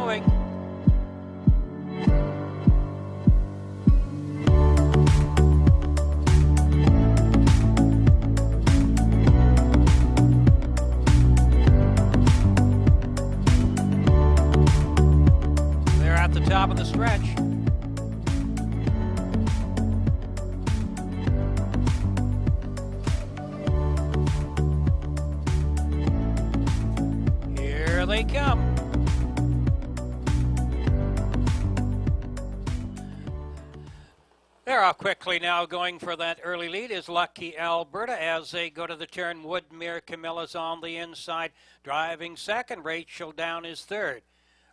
moving. They're at the top of the stretch. Here they come. They're off quickly now. Going for that early lead is Lucky Alberta as they go to the turn. Woodmere Camilla's on the inside. Driving second. Rachel Down is third.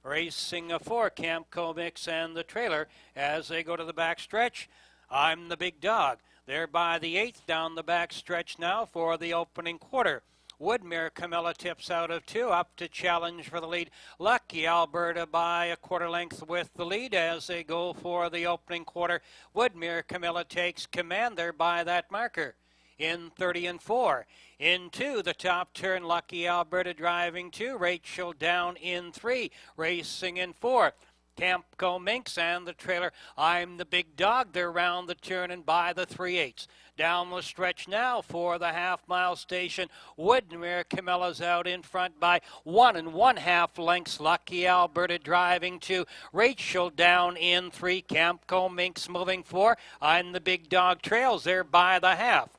Racing a four, Camco Mix and the trailer as they go to the back stretch. I'm the Big Dog. They're by the eighth down the back stretch now for the opening quarter. Woodmere Camilla tips out of two, up to challenge for the lead. Lucky Alberta by a quarter length with the lead as they go for the opening quarter. Woodmere Camilla takes command there by that marker. In 30 and 4. In 2, the top turn, Lucky Alberta driving 2. Rachel Down in 3. Racing in 4. Camco Minx and the trailer. I'm the Big Dog. They're round the turn and by the 3/8. Down the stretch now for the half-mile station. Woodmere Camilla's out in front by 1 1/2 lengths. Lucky Alberta driving 2. Rachel Down in 3. Camco Minx moving 4. I'm the Big Dog trails there by the half.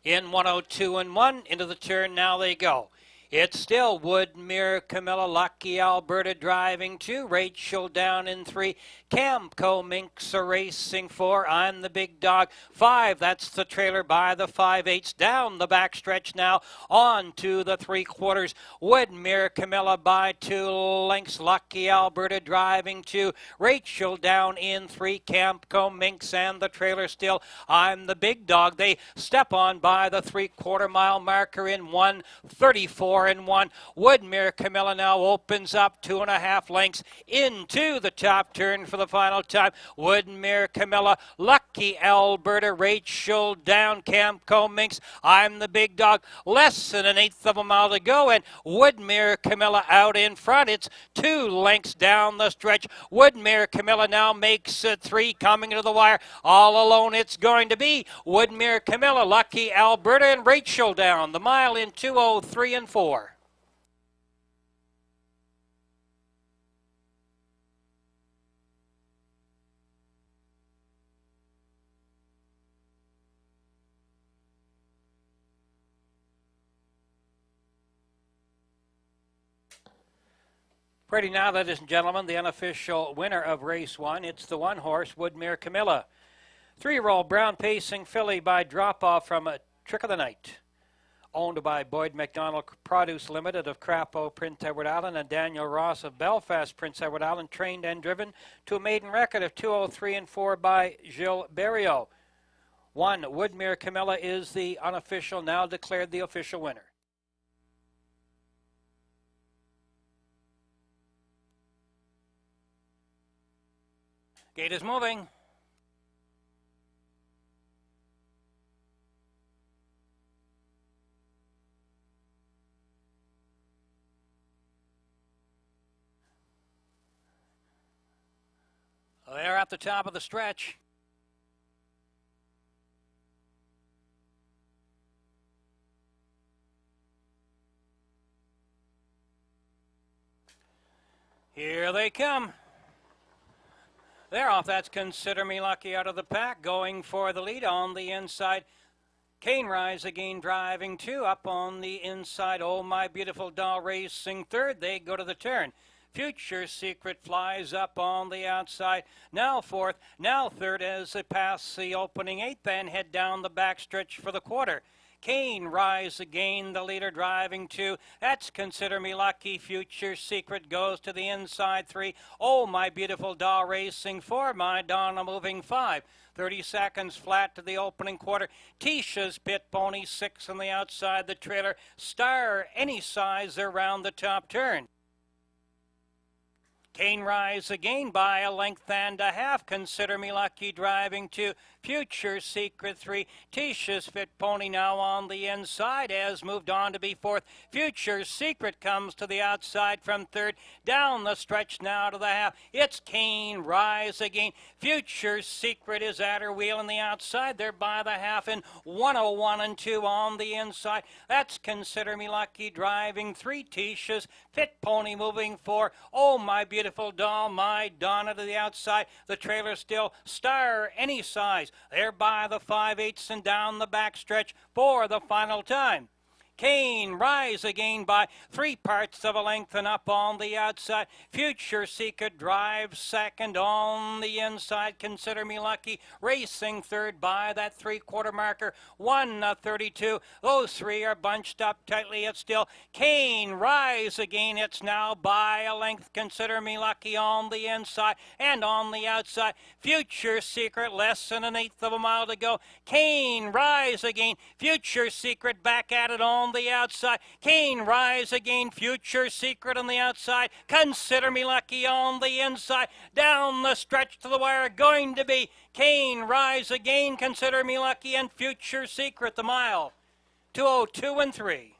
In 102 and 1, into the turn now they go. It's still Woodmere Camilla, Lucky Alberta driving 2, Rachel Down in 3, Camco Minx racing 4, I'm the Big Dog 5, that's the trailer by the 5/8, down the back stretch now, on to the 3/4, Woodmere Camilla by 2 lengths, Lucky Alberta driving 2, Rachel Down in 3, Camco Minx and the trailer still, I'm the Big Dog, they step on by the 3/4 mile marker in 1:34 and 1. Woodmere Camilla now opens up 2 1/2 lengths into the top turn for the final time. Woodmere Camilla, Lucky Alberta, Rachel Down, Camco Minx, I'm the Big Dog, less than 1/8 of a mile to go, and Woodmere Camilla out in front. It's 2 lengths down the stretch. Woodmere Camilla now makes it 3, coming to the wire. All alone it's going to be Woodmere Camilla, Lucky Alberta, and Rachel Down. The mile in 2:03 and 4. Pretty now, ladies and gentlemen, the unofficial winner of race 1. It's the 1 horse, Woodmere Camilla. 3-year-old brown pacing filly by drop-off from Trick of the Night. Owned by Boyd McDonald Produce Limited of Crapo, Prince Edward Island, and Daniel Ross of Belfast, Prince Edward Island, trained and driven to a maiden record of 2:03 and 4 by Gilles Berriot. 1, Woodmere Camilla is the unofficial, now declared the official winner. Gate is moving. They're at the top of the stretch. Here they come. They're off. That's Consider Me Lucky out of the pack, going for the lead on the inside. Kane Rise again driving 2, up on the inside. Oh My Beautiful Doll racing 3rd. They go to the turn. Future Secret flies up on the outside. Now 4th, now 3rd as they pass the opening 8th and head down the backstretch for the quarter. Kane Rise again, the leader driving 2. That's Consider Me Lucky. Future Secret goes to the inside 3. Oh My Beautiful Doll racing 4. My Donna moving 5. 30 seconds flat to the opening quarter. Tisha's Pit Pony 6 on the outside. The trailer Star Any Size around the top turn. Kane Rise Again by a length and a half. Consider Me Lucky driving 2. Future Secret 3. Tisha's Fit Pony now on the inside has moved on to be 4th. Future Secret comes to the outside from 3rd. Down the stretch now to the half. It's Kane Rise Again. Future Secret is at her wheel on the outside. They're by the half in 101 and 2 on the inside. That's Consider Me Lucky driving 3. Tisha's Fit Pony moving 4. Oh, My Beautiful Doll, My Donna to the outside. The trailer still Star Any Size. They're by the 5/8 and down the backstretch for the final time. Kane Rise Again by 3 parts of a length and up on the outside. Future Secret drives 2nd on the inside. Consider Me Lucky racing 3rd by that 3/4 marker. 1:32. Those 3 are bunched up tightly. It's still Kane Rise Again. It's now by a length. Consider Me Lucky on the inside and on the outside. Future Secret less than 1/8 of a mile to go. Kane Rise Again. Future Secret back at it on the outside. Kane Rise Again. Future Secret on the outside. Consider Me Lucky on the inside. Down the stretch to the wire, going to be Kane Rise Again, Consider Me Lucky, and Future Secret. The mile 2:02 and 3.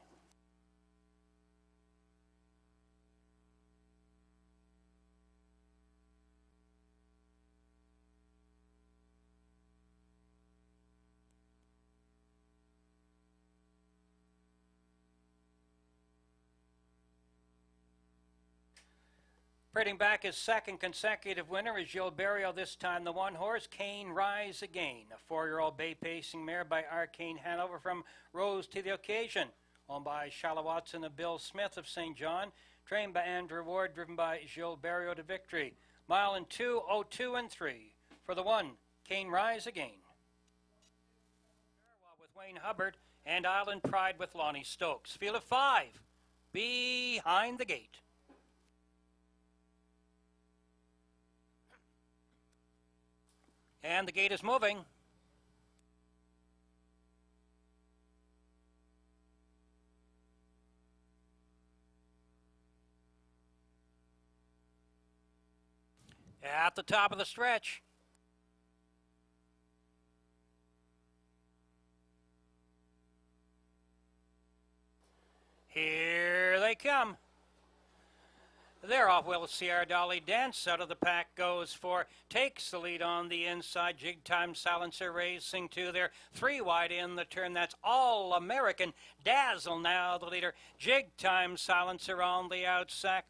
Parading back his 2nd consecutive winner is Gilberto, this time the 1 horse, Kane Rise Again, a 4-year-old bay pacing mare by Arcane Hanover from Rose to the Occasion, owned by Shala Watson of Bill Smith of St. John, trained by Andrew Ward, driven by Gilberto to victory. Mile in 2:02 and 3 for the 1, Kane Rise Again. With Wayne Hubbard and Island Pride with Lonnie Stokes. Field of 5 behind the gate. And the gate is moving. At the top of the stretch. Here they come. They're off. Will Sierra Dolly Dance out of the pack goes for, takes the lead on the inside. Jig Time Silencer racing 2 there. 3 wide in the turn. That's All American Dazzle now the leader. Jig Time Silencer on the outside.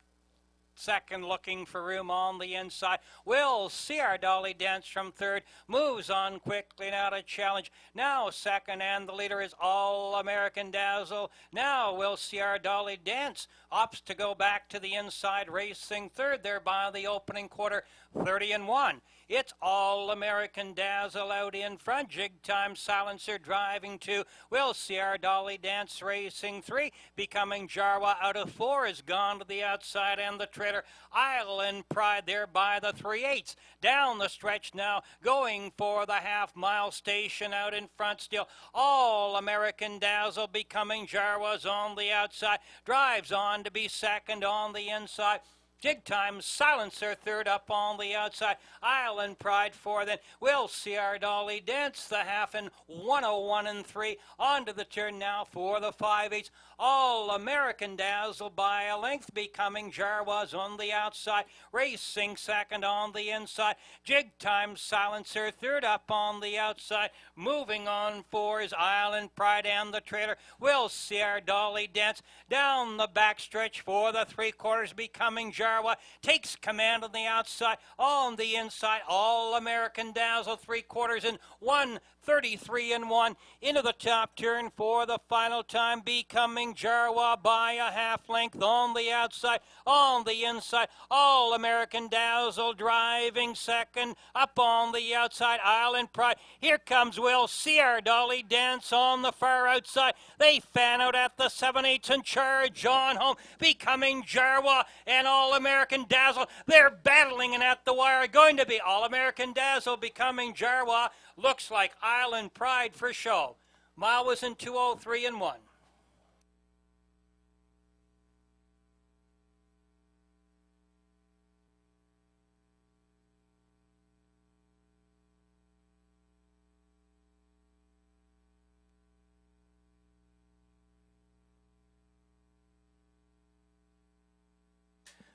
Second, looking for room on the inside. Will Sierra Dolly Dance from 3rd. Moves on quickly now to challenge. Now 2nd, and the leader is All American Dazzle. Now Will Sierra Dolly Dance opts to go back to the inside, racing 3rd there by the opening quarter. 30 and 1. It's All American Dazzle out in front. Jig Time Silencer driving 2. Will Sierra Dolly Dance racing 3. Becoming Jarwa out of 4 is gone to the outside, and the trailer Island Pride there by the 3/8. Down the stretch now, going for the half-mile station out in front still. All American Dazzle becoming Jarwa's on the outside. Drives on to be 2nd on the inside. Jig Time Silencer 3rd up on the outside. Island Pride 4. Then Will Sierra Dolly Dance the half in 1:01 and 3. Onto the turn now for the 5/8. All American Dazzle by a length, becoming Jarwa's on the outside. Racing 2nd on the inside. Jig Time Silencer 3rd up on the outside. Moving on 4 is Island Pride and the trailer Will Sierra Dolly Dance. Down the backstretch for the 3/4, becoming Jarwa. Takes command on the outside. On the inside, All American Dazzle 3/4 in 1:33 and 1. Into the top turn for the final time, becoming Jarwa by a half length on the outside. On the inside, All American Dazzle driving 2nd. Up on the outside, Island Pride. Here comes Will Sierra Dolly Dance on the far outside. They fan out at the 7/8 and charge on home, becoming Jarwa and All American Dazzle. They're battling and at the wire, going to be All American Dazzle becoming Jarwa. Looks like Island Pride for show. Mile was in 2:03 and 1.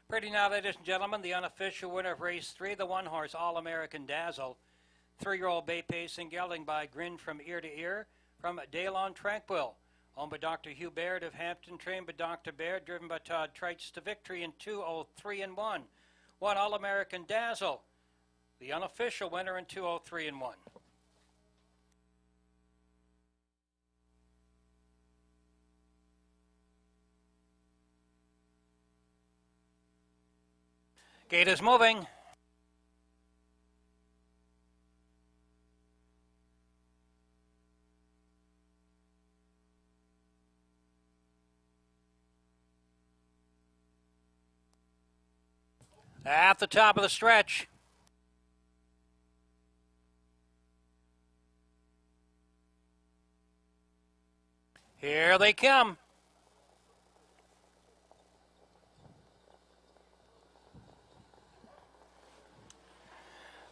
Pretty now, ladies and gentlemen, the unofficial winner of race 3, the one-horse All-American Dazzle. 3-year-old Bay Pace and gelding by Grin from Ear to Ear from Daylon Tranquil. Owned by Dr. Hugh Baird of Hampton, trained by Dr. Baird, driven by Todd Treitz to victory in 2:03-1. One All-American Dazzle, the unofficial winner in 2:03-1. Gate is moving. At the top of the stretch. Here they come.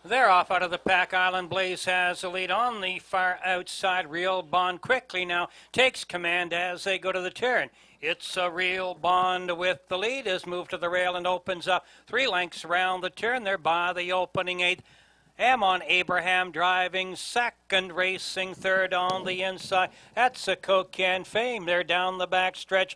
They're off out of the pack. Island Blaze has the lead on the far outside. Real Bond quickly now takes command as they go to the turn. It's a Real Bond with the lead. Has moved to the rail and opens up 3 lengths around the turn. They're by the opening 8th. Amon Abraham driving second, racing third on the inside. That's a Cocan Fame. They're down the back stretch.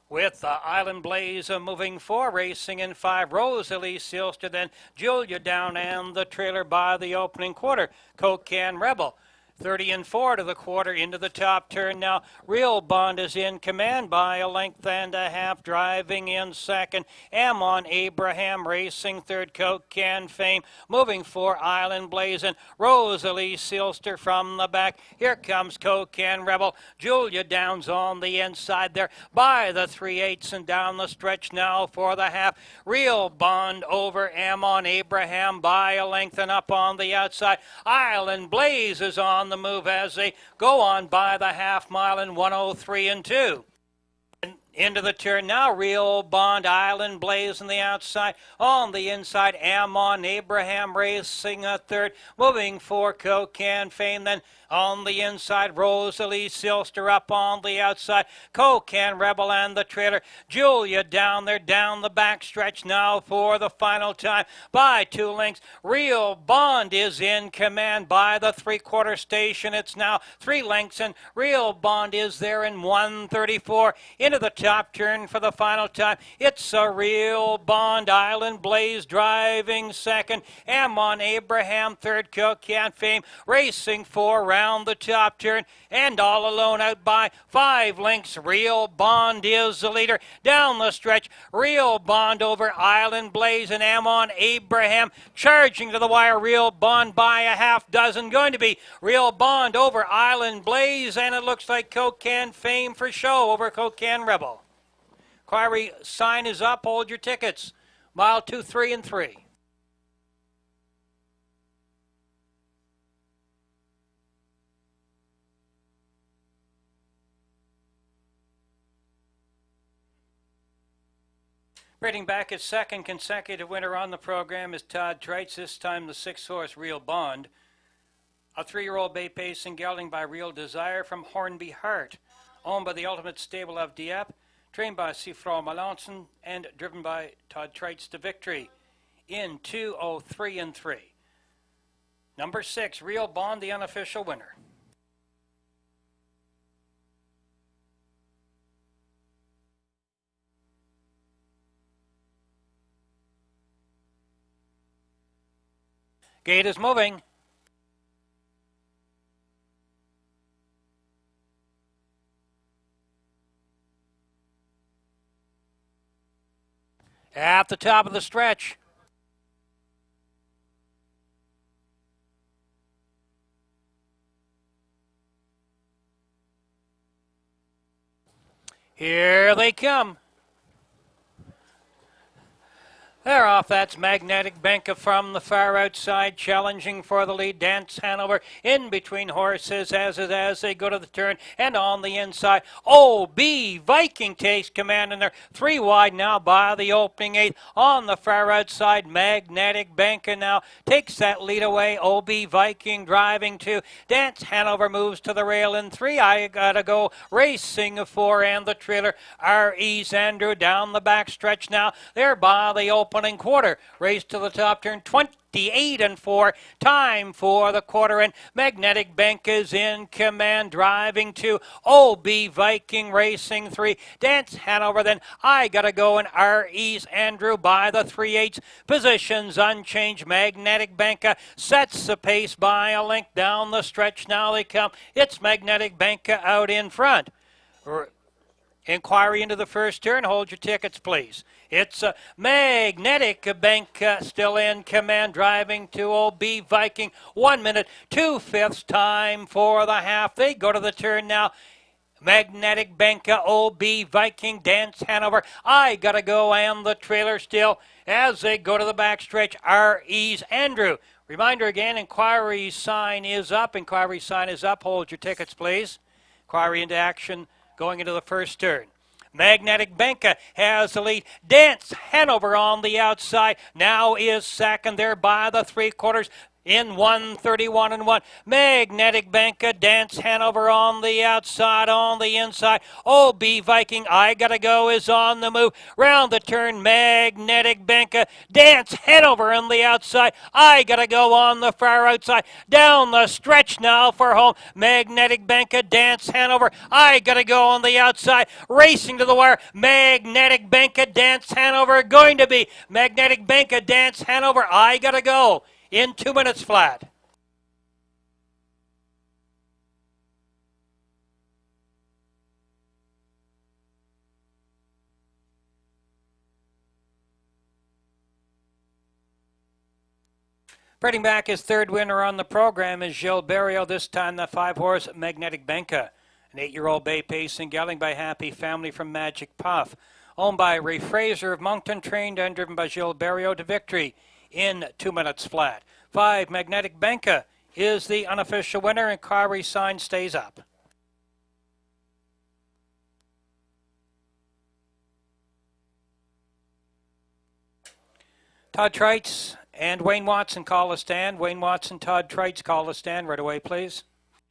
With Island Blaze moving 4, racing in 5, Rosalie Sealster, then Julia down and the trailer by the opening quarter. Cocan Rebel 30-4 to the quarter into the top turn now. Real Bond is in command by a length and a half, driving in second. Amon Abraham racing third. Cocan Fame moving for Island Blaze and Rosalie Sealster from the back. Here comes Cocan Rebel. Julia Downs on the inside there by the 3/8 and down the stretch now for the half. Real Bond over Amon Abraham by a length and up on the outside. Island Blaze is on the move as they go on by the half mile in 1:03-2. Into the turn now, Real Bond, Island Blaze on the outside. On the inside, Amon Abraham racing a third. Moving for Cocan Fame. Then on the inside, Rosalie Sealster up on the outside. Cocan Rebel and the trailer. Julia down there, down the back stretch now for the final time. By 2 lengths, Real Bond is in command by the 3/4 station. It's now 3 lengths, and Real Bond is there in 1:34. Into the top turn for the final time. It's a Real Bond. Island Blaze driving second. Amon Abraham third. Cocan Fame racing 4 round the top turn. And all alone out by 5 lengths. Real Bond is the leader. Down the stretch, Real Bond over Island Blaze and Amon Abraham charging to the wire. Real Bond by a half dozen. Going to be Real Bond over Island Blaze, and it looks like Cocan Fame for show over Cocan Rebel. Inquiry sign is up. Hold your tickets. Mile 2, 3, and 3. Rating back its second consecutive winner on the program is Todd Treitz, this time the 6-horse Real Bond. A 3-year-old Bay Pace and gelding by Real Desire from Hornby Hart. Owned by the Ultimate Stable of Dieppe. Trained by Sifro Melanson and driven by Todd Treitz to victory in 2:03-3. Number 6, Real Bond, the unofficial winner. Gate is moving. At the top of the stretch. Here they come. They're off. That's Magnetic Benka from the far outside, challenging for the lead. Dance Hanover in between horses as they go to the turn, and on the inside, OB Viking takes command, and they're 3 wide now by the opening 8th. On the far outside, Magnetic Benka now takes that lead away. OB Viking driving 2. Dance Hanover moves to the rail in 3. I gotta go racing 4, and the trailer R.E.'s Andrew down the back stretch now. They're by the opening quarter. Race to the top turn, 28 and 4. Time for the quarter, and Magnetic Bank is in command, driving 2. OB Viking racing 3. Dance Hanover, then I gotta go, and R.E.'s Andrew by the 3/8. Positions unchanged. Magnetic Banka sets the pace by a length down the stretch. Now they come. It's Magnetic Banka out in front. Inquiry into the first turn. Hold your tickets, please. It's Magnetic Bank still in command, driving to OB Viking. 1 minute, 2/5 time for the half. They go to the turn now. Magnetic Banka, OB Viking, Dance Hanover. I gotta go, and the trailer still as they go to the backstretch. R.E.'s Andrew. Reminder again, inquiry sign is up. Inquiry sign is up. Hold your tickets, please. Inquiry into action going into the first turn. Magnetic Benka has the lead. Dance Hanover on the outside now is second there by the 3/4 in 1:31 and 1. Magnetic Benka, Dance Hanover on the outside, on the inside. OB Viking, I gotta go, is on the move. Round the turn, Magnetic Benka, Dance Hanover on the outside. I gotta go on the far outside. Down the stretch now for home. Magnetic Benka, Dance Hanover. I gotta go on the outside. Racing to the wire. Magnetic Benka, Dance Hanover. Going to be Magnetic Benka, Dance Hanover. I gotta go in 2 minutes flat. Spreading back, his third winner on the program is Gilles Barrio, this time the 5-horse Magnetic Benka. An 8-year-old bay pacing, gelding by Happy Family from Magic Puff. Owned by Ray Fraser of Moncton, trained and driven by Gilles Barrio to victory in 2 minutes flat. 5, Magnetic Benka is the unofficial winner, and inquiry sign stays up. Todd Trites and Wayne Watson call a stand. Wayne Watson, Todd Trites call a stand right away, please.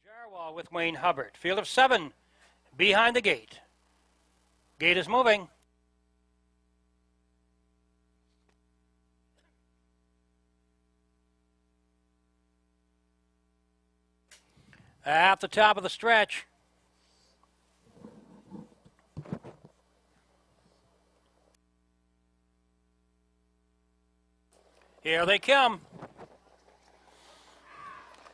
Jarwal with Wayne Hubbard. Field of 7 behind the gate. Gate is moving. At the top of the stretch. Here they come.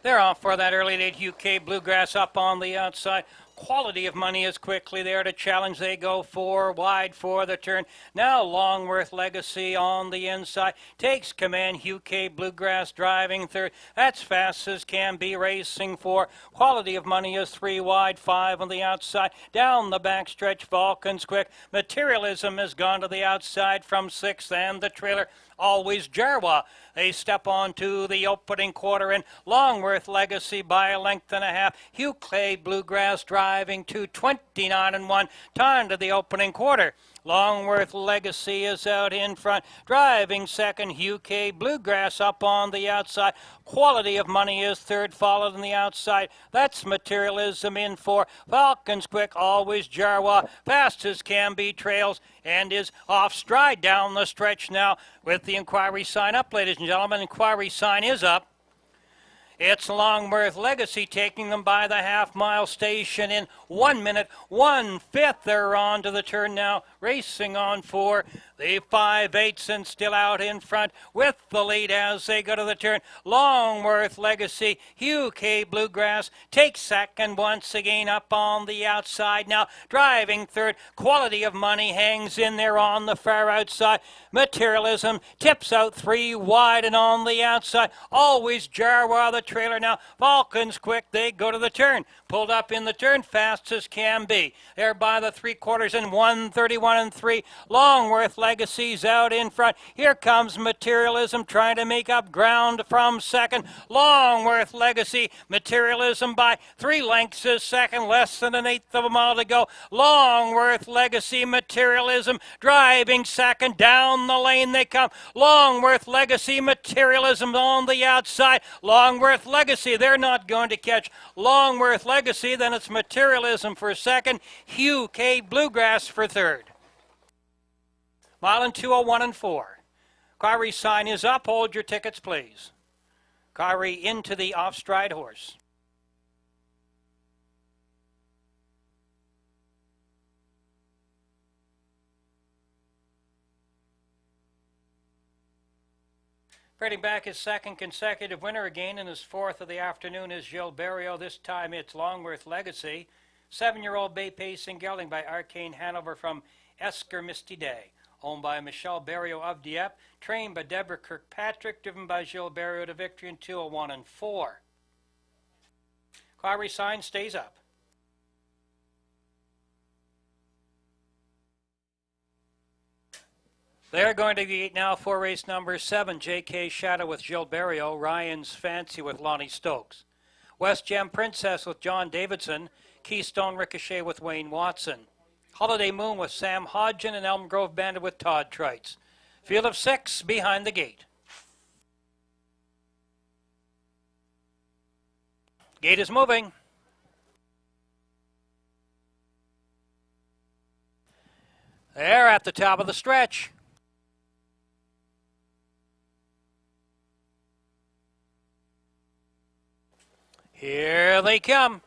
They're off for that early late UK Bluegrass up on the outside. Quality of Money is quickly there to challenge. They go 4 wide for the turn. Now Longworth Legacy on the inside. Takes command. UK Bluegrass driving third. That's fast as can be, racing 4. Quality of Money is 3 wide, 5 on the outside. Down the backstretch, Vulcan's Quick. Materialism has gone to the outside from 6th, and the trailer Always Jarwa. They step on to the opening quarter, and Longworth Legacy by a length and a half. Hugh Clay Bluegrass driving to 29 and 1. Time to the opening quarter. Longworth Legacy is out in front. Driving second, UK Bluegrass up on the outside. Quality of Money is third, followed on the outside. That's Materialism in 4. Falcon's Quick, Always Jarwa. Fast as can be trails and is off stride down the stretch now with the inquiry sign up, ladies and gentlemen. Inquiry sign is up. It's Longworth Legacy taking them by the half-mile station in 1 minute, 1/5. They're on to the turn now, racing on 4. The 5/8 and still out in front with the lead as they go to the turn. Longworth Legacy, UK Bluegrass takes second once again up on the outside now. Driving third, Quality of Money hangs in there on the far outside. Materialism tips out 3 wide and on the outside. Always Jarwa the trailer now. Falcon's Quick, they go to the turn. Pulled up in the turn fast as can be. They're by the 3/4 in 1:31 and 3. Longworth Legacy Legacy's out in front. Here comes Materialism trying to make up ground from second. Longworth Legacy. Materialism by 3 lengths is second. Less than an eighth of a mile to go. Longworth Legacy. Materialism driving second. Down the lane they come. Longworth Legacy. Materialism on the outside. Longworth Legacy. They're not going to catch Longworth Legacy. Then it's Materialism for second. Hugh K. Bluegrass for third. Mile and 2:01 and 4. Kyrie's sign is up. Hold your tickets, please. Kyrie into the off-stride horse. Spreading back his second consecutive winner again, and his fourth of the afternoon is Gilberto. This time it's Longworth Legacy. 7-year-old bay pacing gelding by Arcane Hanover from Esker Misty Day. Owned by Michelle Barrio of Dieppe. Trained by Deborah Kirkpatrick. Driven by Gilberto to victory in 2:01 and 4. Kyrie sign stays up. They're going to be now for race number 7. J.K. Shadow with Gilberto. Ryan's Fancy with Lonnie Stokes. West Gem Princess with John Davidson. Keystone Ricochet with Wayne Watson. Holiday Moon with Sam Hodgin and Elm Grove Bandit with Todd Trites. Field of 6 behind the gate. Gate is moving. They're at the top of the stretch. Here they come.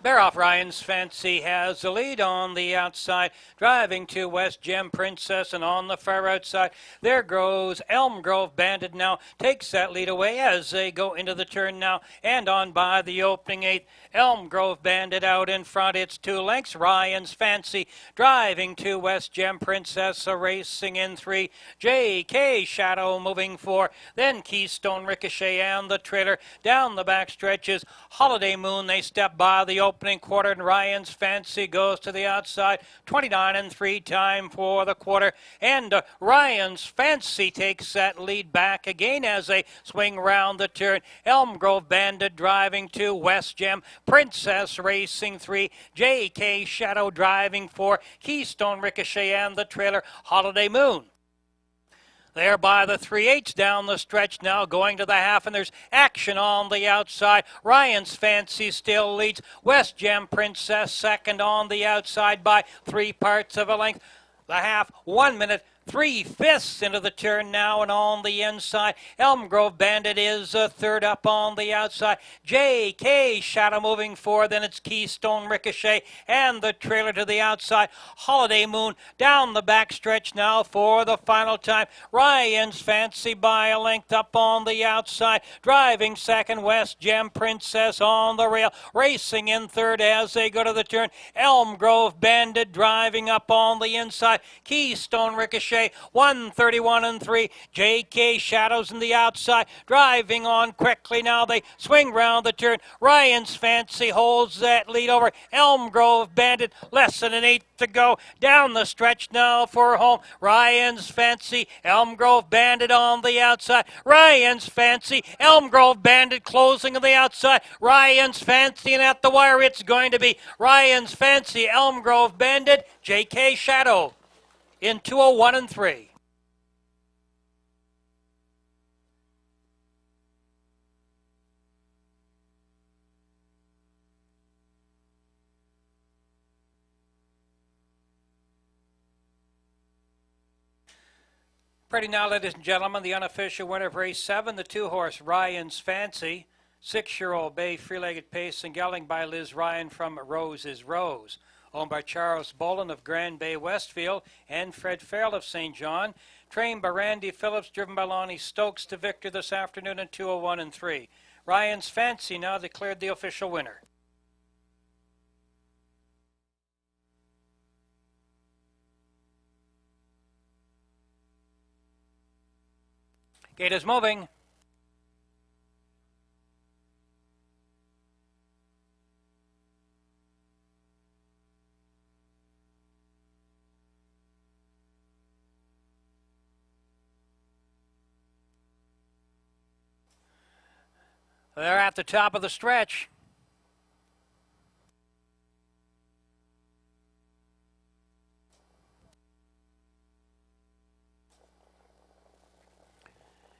Bear off Ryan's Fancy has the lead on the outside, driving to West Gem Princess, and on the far outside, there goes Elm Grove Bandit now, takes that lead away as they go into the turn now, and on by the opening 8th, Elm Grove Bandit out in front, it's 2 lengths, Ryan's Fancy driving to West Gem Princess, racing in 3, J.K. Shadow moving 4, then Keystone Ricochet and the trailer, down the back stretches, Holiday Moon, they step by the opening quarter, and Ryan's Fancy goes to the outside. 29 and 3 time for the quarter, and Ryan's Fancy takes that lead back again as they swing round the turn. Elm Grove Bandit driving 2, West Gem Princess racing 3, J.K. Shadow driving 4, Keystone Ricochet and the trailer, Holiday Moon. There by the 3/8 down the stretch now, going to the half, and there's action on the outside. Ryan's Fancy still leads. West Gem Princess second on the outside by 3 parts of a length. The half, 1 minute, 3/5 into the turn now, and on the inside, Elm Grove Bandit is third up on the outside. J.K. Shadow moving forward, then it's Keystone Ricochet and the trailer to the outside. Holiday Moon down the back stretch now for the final time. Ryan's Fancy by a length up on the outside. Driving second, West Gem Princess on the rail. Racing in third as they go to the turn. Elm Grove Bandit driving up on the inside. Keystone Ricochet 131 and 3. J.K. Shadows in the outside, driving on quickly now. They swing round the turn. Ryan's Fancy holds that lead over Elm Grove Bandit. Less than an eighth to go. Down the stretch now for home. Ryan's Fancy, Elm Grove Bandit on the outside. Ryan's Fancy, Elm Grove Bandit closing on the outside. Ryan's Fancy, and at the wire it's going to be Ryan's Fancy, Elm Grove Bandit, J.K. Shadow in 2:01 and 3. Ready now, ladies and gentlemen, the unofficial winner of race 7, the 2-horse Ryan's Fancy, 6-year-old bay free-legged pace and gelding by Liz Ryan from Rose is Rose. Owned by Charles Boland of Grand Bay Westfield and Fred Farrell of St. John. Trained by Randy Phillips, driven by Lonnie Stokes to victor this afternoon in 2:01 and 3. Ryan's Fancy now declared the official winner. Gate is moving. They're at the top of the stretch.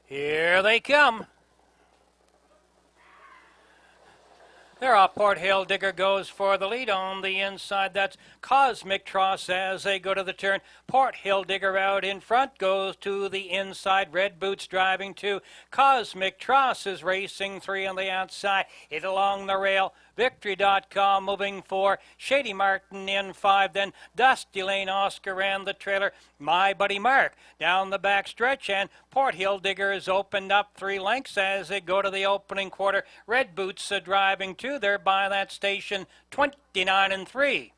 Here they come. They're off. Port Hill Digger goes for the lead on the inside. That's Cosmic Tross as they go to the turn. Port Hill Digger out in front goes to the inside. Red Boots driving 2. Cosmic Tross is racing 3 on the outside. It along the rail. Victory.com moving 4. Shady Martin in 5. Then Dusty Lane Oscar ran the trailer. My Buddy Mark down the back stretch, and Port Hill Digger has opened up 3 lengths as they go to the opening quarter. Red Boots driving 2. They're by that station 29-3.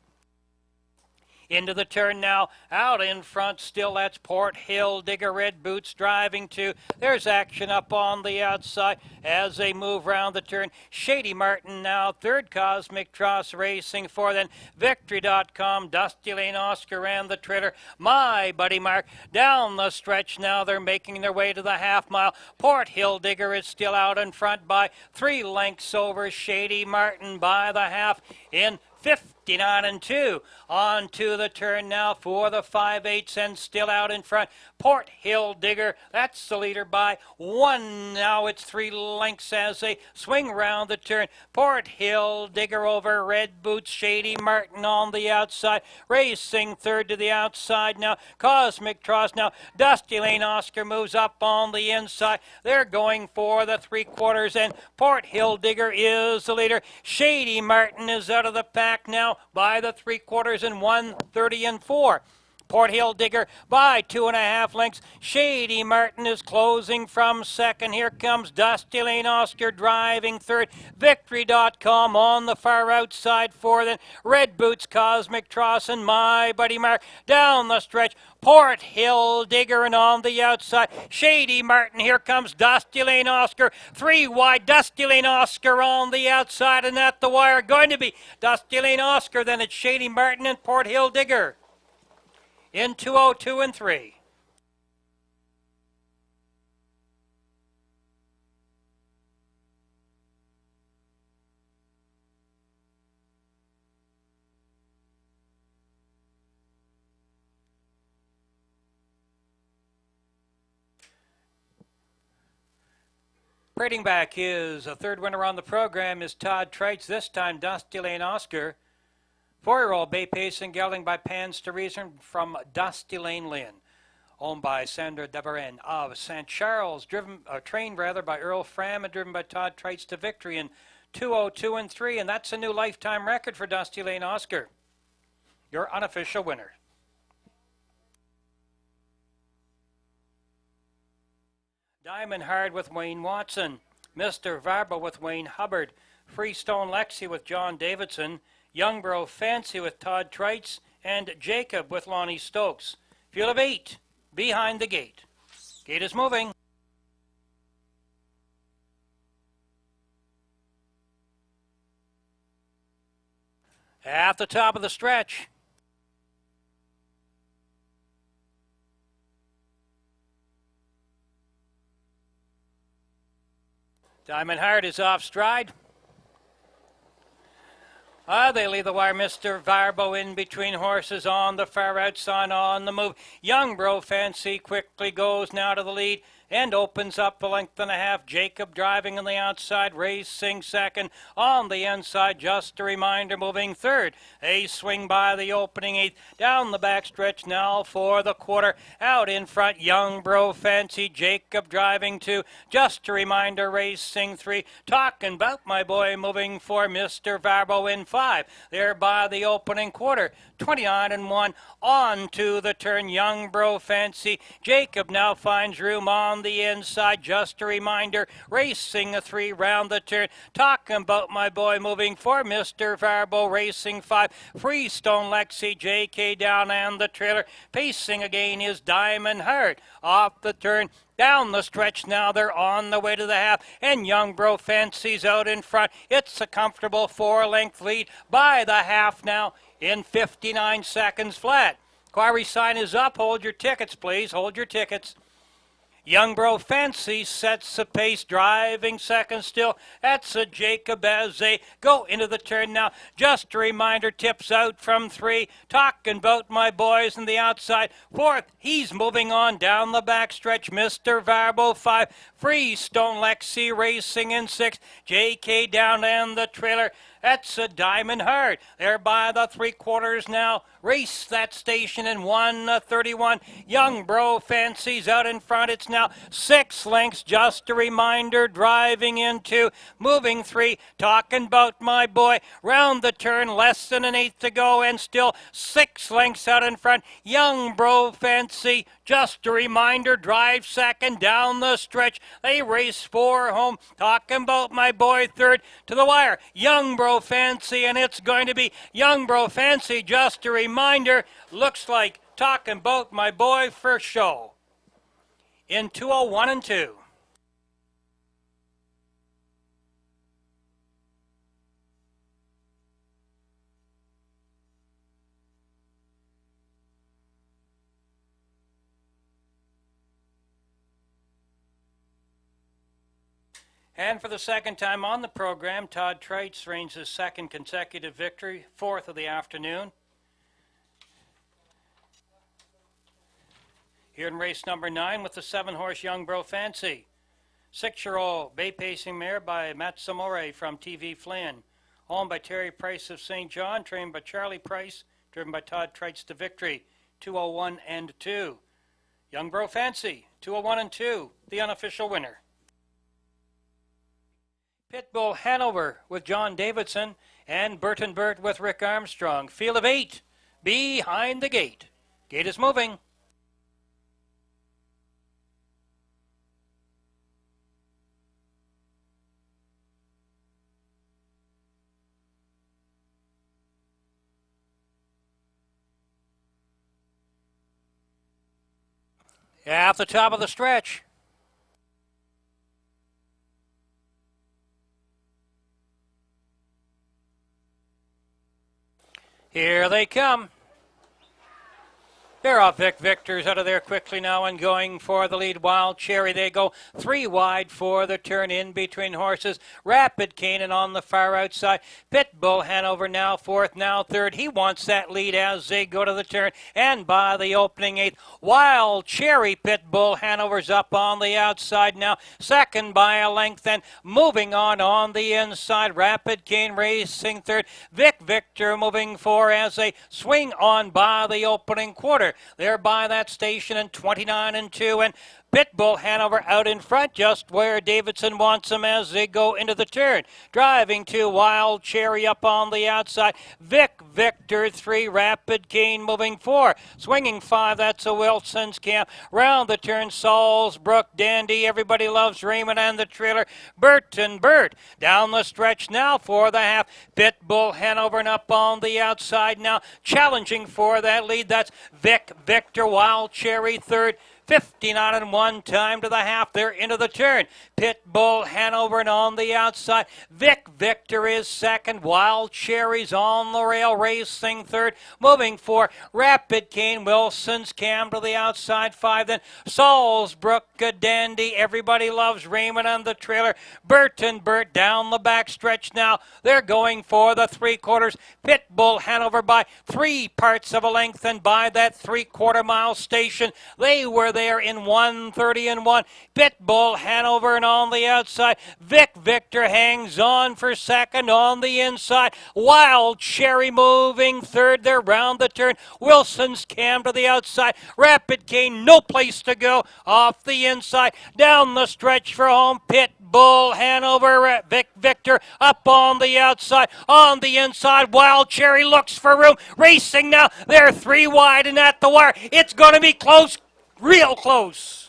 Into the turn now, out in front still, that's Port Hill Digger. Red Boots driving 2. There's action up on the outside as they move round the turn. Shady Martin now third. Cosmic Tross racing 4. Then Victory.com, Dusty Lane Oscar ran the trailer. My Buddy Mark down the stretch now. They're making their way to the half mile. Port Hill Digger is still out in front by 3 lengths over Shady Martin by the half in 59-2. On to the turn now for the 5/8 and still out in front. Port Hill Digger, that's the leader by 1. Now it's 3 lengths as they swing round the turn. Port Hill Digger over Red Boots. Shady Martin on the outside. Racing third to the outside now. Cosmic Tross now. Dusty Lane Oscar moves up on the inside. They're going for the 3/4 and Port Hill Digger is the leader. Shady Martin is out of the pack now by the 3/4 and 1:30-4. Port Hill Digger by 2.5 lengths. Shady Martin is closing from second. Here comes Dusty Lane Oscar driving third. Victory.com on the far outside for then Red Boots, Cosmic Tross, and My Buddy Mark down the stretch. Port Hill Digger and on the outside Shady Martin. Here comes Dusty Lane Oscar. 3 wide. Dusty Lane Oscar on the outside, and at the wire going to be Dusty Lane Oscar. Then it's Shady Martin and Port Hill Digger in 2:02-3. Parading back is a third winner on the program is Todd Trites, this time Dusty Lane Oscar. 4-year-old bay pacing gelding by Pans to Reason from Dusty Lane Lynn. Owned by Sandra Deverin of St. Charles, trained by Earl Fram and driven by Todd Trites to victory in 2:02-3, and that's a new lifetime record for Dusty Lane Oscar. Your unofficial winner. Diamond Hard with Wayne Watson. Mr. Varbo with Wayne Hubbard. Freestone Lexi with John Davidson. Youngborough Fancy with Todd Trites. And Jacob with Lonnie Stokes. Field of 8 behind the gate. Gate is moving. At the top of the stretch. Diamond Heart is off stride. They leave the wire. Mr. Varbo in between horses on the far outside on the move. Youngborough Fancy quickly goes now to the lead and opens up a length and a half. Jacob driving on the outside, racing second. On the inside, just a reminder, moving third. A swing by the opening 8th. Down the back stretch now for the quarter. Out in front, Youngborough Fancy. Jacob driving 2. Just a reminder, racing 3. Talking about my boy moving for Mr. Varbo in 5. There by the opening quarter. 29-1. On to the turn, Youngborough Fancy. Jacob now finds room on the inside. Just a reminder, racing a 3 round the turn. Talking about my boy moving for Mr. Varbo, racing 5. Freestone Lexi, JK down and the trailer. Pacing again is Diamond Heart. Off the turn. Down the stretch now, they're on the way to the half, and Youngborough Fancy's out in front. It's a comfortable 4-length lead by the half now in 59 seconds flat. Inquiry sign is up. Hold your tickets, please. Hold your tickets. Young Bro Fancy sets the pace, driving second still. That's a Jacob as they go into the turn now. Just a reminder, tips out from 3. Talking about my boys on the outside. 4th, he's moving on down the backstretch. Mr. Varbo 5. Freestone Lexi racing in 6. JK down and the trailer. That's a Diamond Heart. They're by the 3/4 now. Race that station in 1:31. Young Bro Fancy's out in front. It's now 6 lengths. Just a reminder, driving into moving 3. Talking about my boy. Round the turn, less than an 1/8 to go, and still 6 lengths out in front. Young Bro Fancy. Just a reminder, drive second down the stretch. They race 4 home. Talking about my boy 3rd to the wire. Young Bro Fancy, and it's going to be Young Bro Fancy. Just a reminder, looks like Talking about my boy for show in 201 and 2. And for the second time on the program, Todd Treitz reigns his 2nd consecutive victory, 4th of the afternoon. Here in race number 9 with the 7-horse Young Bro Fancy. 6-year-old bay pacing mare by Matt Samore from TV Flynn. Owned by Terry Price of St. John, trained by Charlie Price, driven by Todd Treitz to victory, 201 and 2. Young Bro Fancy, 201 and 2, the unofficial winner. Pitbull Hanover with John Davidson and Burton Burt with Rick Armstrong. Field of 8 behind the gate. Gate is moving. At the top of the stretch. Here they come. They're off Victor's out of there quickly now and going for the lead. Wild Cherry, they go 3 wide for the turn in between horses. Rapid Kane and on the far outside. Pitbull Hanover now 4th, now 3rd. He wants that lead as they go to the turn. And by the opening 8th, Wild Cherry, Pitbull Hanover's up on the outside now. 2nd by a length and moving on the inside. Rapid Kane racing 3rd. Victor moving 4 as they swing on by the opening quarter. They're by that station in 29 and 2, and Pitbull Hanover out in front, just where Davidson wants them as they go into the turn. Driving to Wild Cherry up on the outside. Victor 3, Rapid Kane moving 4. Swinging 5, that's a Wilson's Camp. Round the turn, Salisbrook, Dandy, Everybody Loves Raymond and the trailer. Burton Burt down the stretch now for the half. Pitbull Hanover and up on the outside now. Challenging for that lead, that's Victor, Wild Cherry 3rd. 59 and 1 time to the half. They're into the turn. Pitbull Hanover and on the outside. Victor is 2nd. Wild Cherry's on the rail racing 3rd. Moving 4. Rapid Kane. Wilson's Cam to the outside 5. Then Salisbrook, Dandy. Everybody Loves Raymond and the trailer. Burton Burt down the back stretch now. They're going for the 3/4. Pitbull Hanover by 3 parts of a length and by that 3/4 mile station. They were there in 1:30 and 1. Pitbull Hanover and on the outside. Victor hangs on for 2nd on the inside. Wild Cherry moving 3rd. They're round the turn. Wilson's Cam to the outside. Rapid Kane, no place to go. Off the inside. Down the stretch for home. Pitbull Hanover. Victor up on the outside. On the inside, Wild Cherry looks for room. Racing now. They're 3 wide and at the wire. It's going to be close. Real close.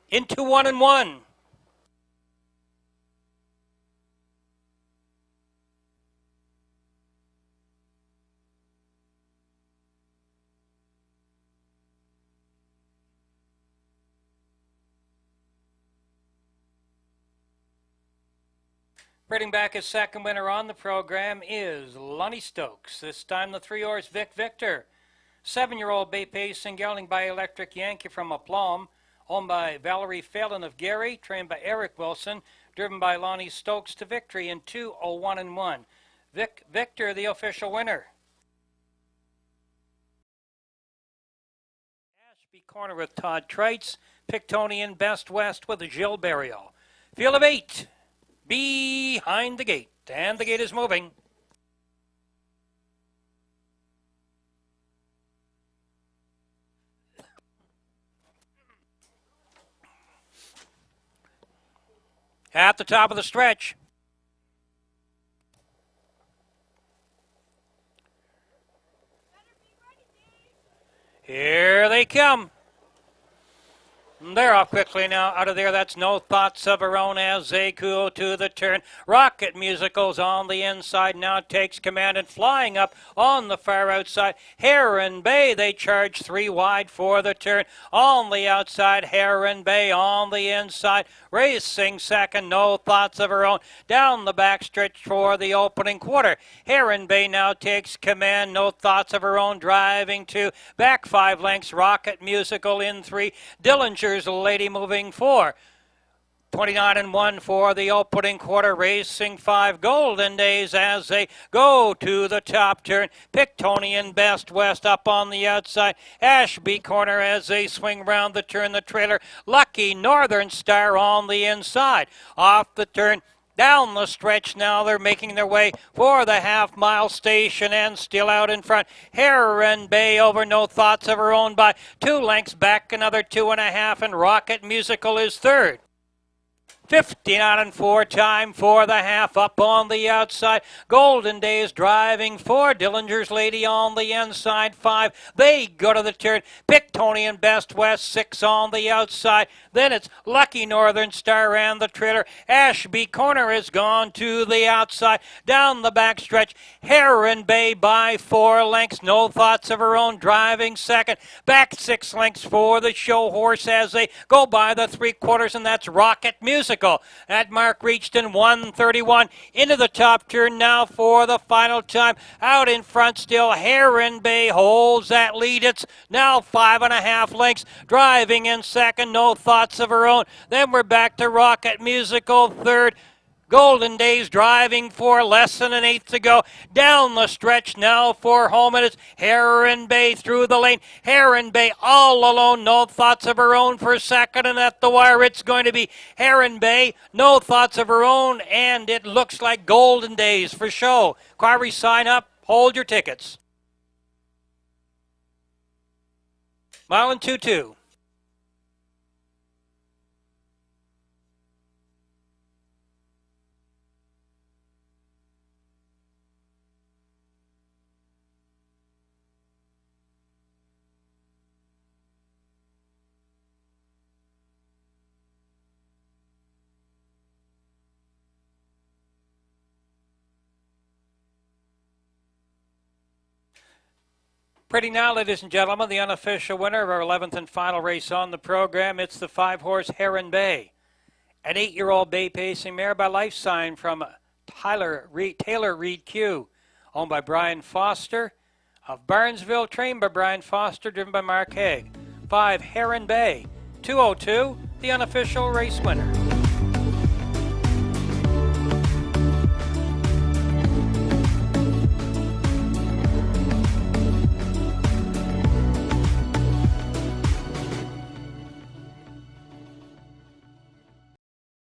Into 1 and 1. Bringing back his 2nd winner on the program is Lonnie Stokes. This time the 3-horse Victor. 7-year-old bay pacing, gelding by Electric Yankee from Aplomb. owned by Valerie Phelan of Gary, trained by Eric Wilson, driven by Lonnie Stokes to victory in 2:01 1. Victor, the official winner. Ashby Corner with Todd Treitz, Pictonian Best West with Gilles Barrio. Field of 8 behind the gate, and the gate is moving. At the top of the stretch. Here they come. They're off quickly now out of there. That's No Thoughts of Her Own as they go to the turn. Rocket Musicals on the inside now takes command and flying up on the far outside. Heron Bay, they charge 3 wide for the turn. On the outside, Heron Bay on the inside. Racing second, No Thoughts of Her Own. Down the backstretch for the opening quarter. Heron Bay now takes command. No Thoughts of Her Own driving 2. Back 5 lengths, Rocket Musical in 3. Dillinger's Lady moving 4. 29-1 for the opening quarter. Racing 5 Golden Days as they go to the top turn. Pictonian Best West up on the outside. Ashby Corner as they swing round the turn. The trailer Lucky Northern Star on the inside. Off the turn. Down the stretch now, they're making their way for the half-mile station and still out in front. Heron Bay over No Thoughts of Her Own by 2 lengths back, another 2.5, and Rocket Musical is third. 59-4 time for the half up on the outside. Golden Days driving 4. Dillinger's Lady on the inside 5. They go to the turn. Pictonian Best West 6 on the outside. Then it's Lucky Northern Star and the trailer. Ashby Corner has gone to the outside. Down the backstretch. Heron Bay by 4 lengths. No Thoughts of Her Own driving second. Back 6 lengths for the show horse as they go by the 3/4, and that's Rocket Music. That mark reached in 1:31. Into the top turn now for the final time. Out in front still, Heron Bay holds that lead. It's now 5.5 lengths. Driving in second, No Thoughts of Her Own. Then we're back to Rocket Musical third. Golden Days driving for less than an eighth to go. Down the stretch now for home, and it's Heron Bay through the lane. Heron Bay all alone, No Thoughts of Her Own for second, and at the wire it's going to be Heron Bay, No Thoughts of Her Own, and it looks like Golden Days for show. Inquiry sign up, hold your tickets. Mile and 2-2. Pretty now, ladies and gentlemen, the unofficial winner of our 11th and final race on the program. It's the 5-horse Heron Bay, an 8-year-old bay pacing mare by life sign from Taylor Reed Q, owned by Brian Foster of Barnesville, trained by Brian Foster, driven by Mark Haig. 5 Heron Bay, 2:02, the unofficial race winner.